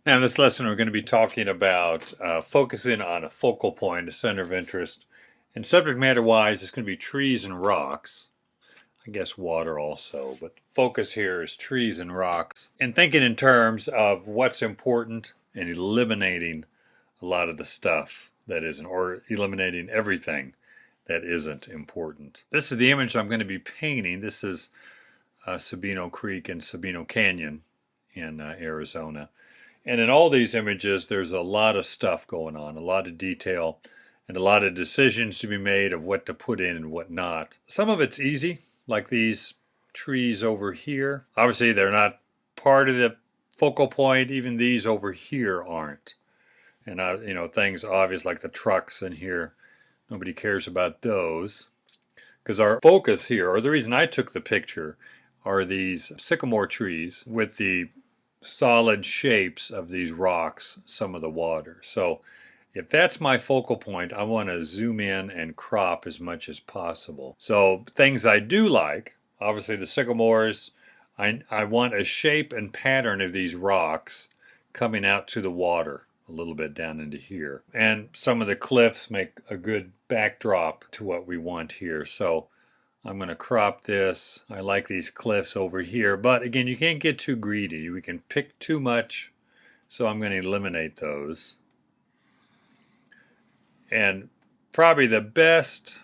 Now in this lesson we're going to be talking about focusing on a focal point, a center of interest. And subject matter wise it's going to be trees and rocks. I guess water also, but focus here is trees and rocks. And thinking in terms of what's important and eliminating a lot of the stuff that isn't, or eliminating everything that isn't important. This is the image I'm going to be painting. This is Sabino Creek and Sabino Canyon in Arizona. And in all these images, there's a lot of stuff going on, a lot of detail, and a lot of decisions to be made of what to put in and what not. Some of it's easy, like these trees over here. Obviously, they're not part of the focal point. Even these over here aren't. And, things obvious like the trucks in here, nobody cares about those. Because our focus here, or the reason I took the picture, are these sycamore trees with the solid shapes of these rocks, some of the water. So if that's my focal point, I want to zoom in and crop as much as possible. So things I do like, obviously the sycamores, I want a shape and pattern of these rocks coming out to the water a little bit down into here. And some of the cliffs make a good backdrop to what we want here. So I'm going to crop this. I like these cliffs over here, but again, you can't get too greedy. We can pick too much, so I'm going to eliminate those. And probably the best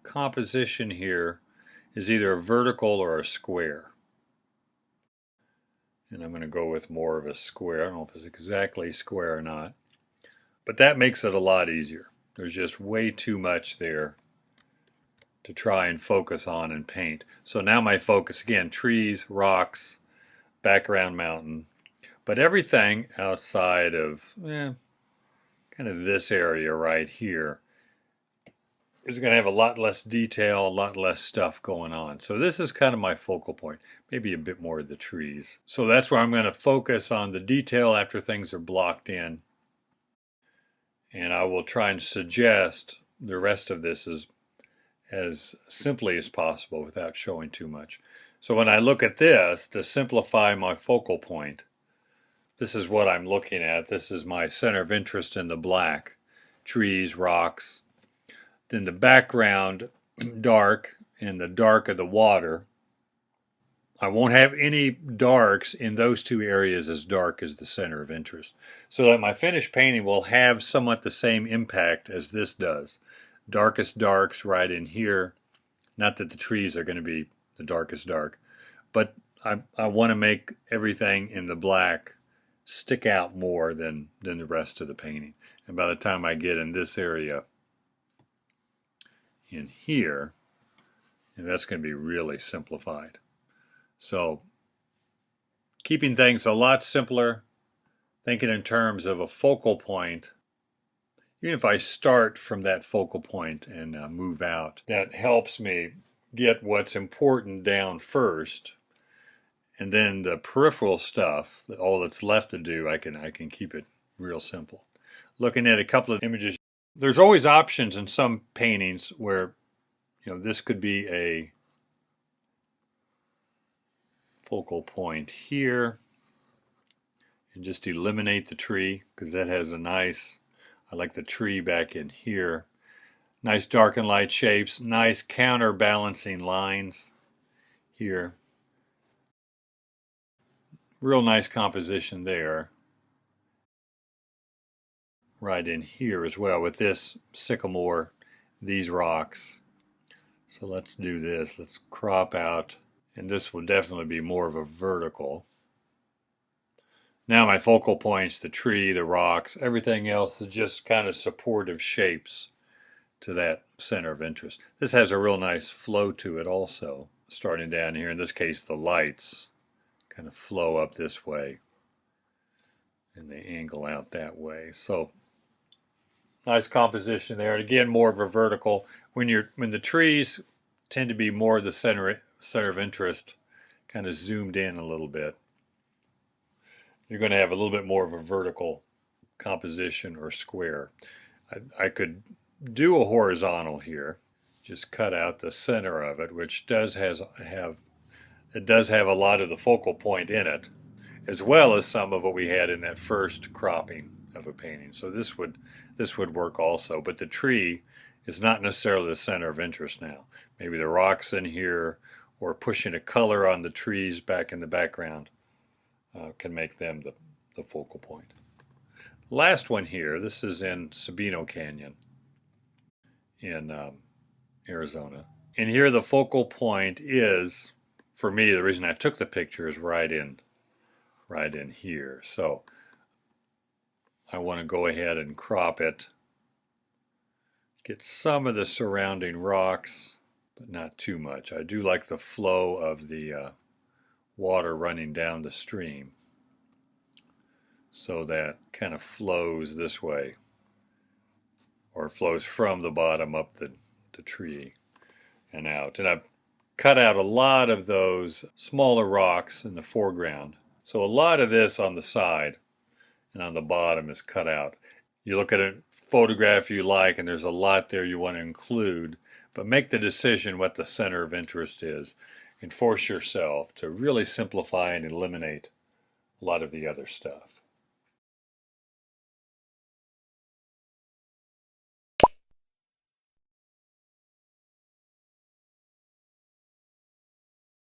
composition here is either a vertical or a square. And I'm going to go with more of a square. I don't know if it's exactly square or not, but that makes it a lot easier. There's just way too much there to try and focus on and paint. So now my focus, again, trees, rocks, background mountain, but everything outside of kind of this area right here is going to have a lot less detail, a lot less stuff going on. So this is kind of my focal point, maybe a bit more of the trees. So that's where I'm going to focus on the detail after things are blocked in. And I will try and suggest the rest of this as simply as possible without showing too much. So when I look at this, to simplify my focal point, this is what I'm looking at. This is my center of interest in the black. Trees, rocks. Then the background, dark, and the dark of the water. I won't have any darks in those two areas as dark as the center of interest. So that my finished painting will have somewhat the same impact as this does. Darkest darks right in here. Not that the trees are going to be the darkest dark, but I want to make everything in the black stick out more than the rest of the painting. And by the time I get in this area in here, and that's going to be really simplified. So keeping things a lot simpler, thinking in terms of a focal point. Even if I start from that focal point and move out, that helps me get what's important down first, and then the peripheral stuff, all that's left to do, I can keep it real simple. Looking at a couple of images, there's always options in some paintings where this could be a focal point here, and just eliminate the tree because that has a nice. I like the tree back in here. Nice dark and light shapes, nice counterbalancing lines here. Real nice composition there. Right in here as well with this sycamore, these rocks. So let's do this. Let's crop out, and this will definitely be more of a vertical. Now my focal points, the tree, the rocks, everything else is just kind of supportive shapes to that center of interest. This has a real nice flow to it also, starting down here. In this case, the lights kind of flow up this way and they angle out that way. So nice composition there. And again, more of a vertical. When the trees tend to be more of the center of interest, kind of zoomed in a little bit, you're going to have a little bit more of a vertical composition or square. I could do a horizontal here, just cut out the center of it, which does have a lot of the focal point in it, as well as some of what we had in that first cropping of a painting. So this would work also, but the tree is not necessarily the center of interest now. Maybe the rocks in here or pushing a color on the trees back in the background can make them the focal point. Last one here, this is in Sabino Canyon in Arizona. And here the focal point is, for me, the reason I took the picture is right in here. So I want to go ahead and crop it, get some of the surrounding rocks, but not too much. I do like the flow of the water running down the stream, so that kind of flows this way, or flows from the bottom up the tree and out. And I've cut out a lot of those smaller rocks in the foreground. So a lot of this on the side and on the bottom is cut out. You look at a photograph you like and there's a lot there you want to include, but make the decision what the center of interest is and force yourself to really simplify and eliminate a lot of the other stuff.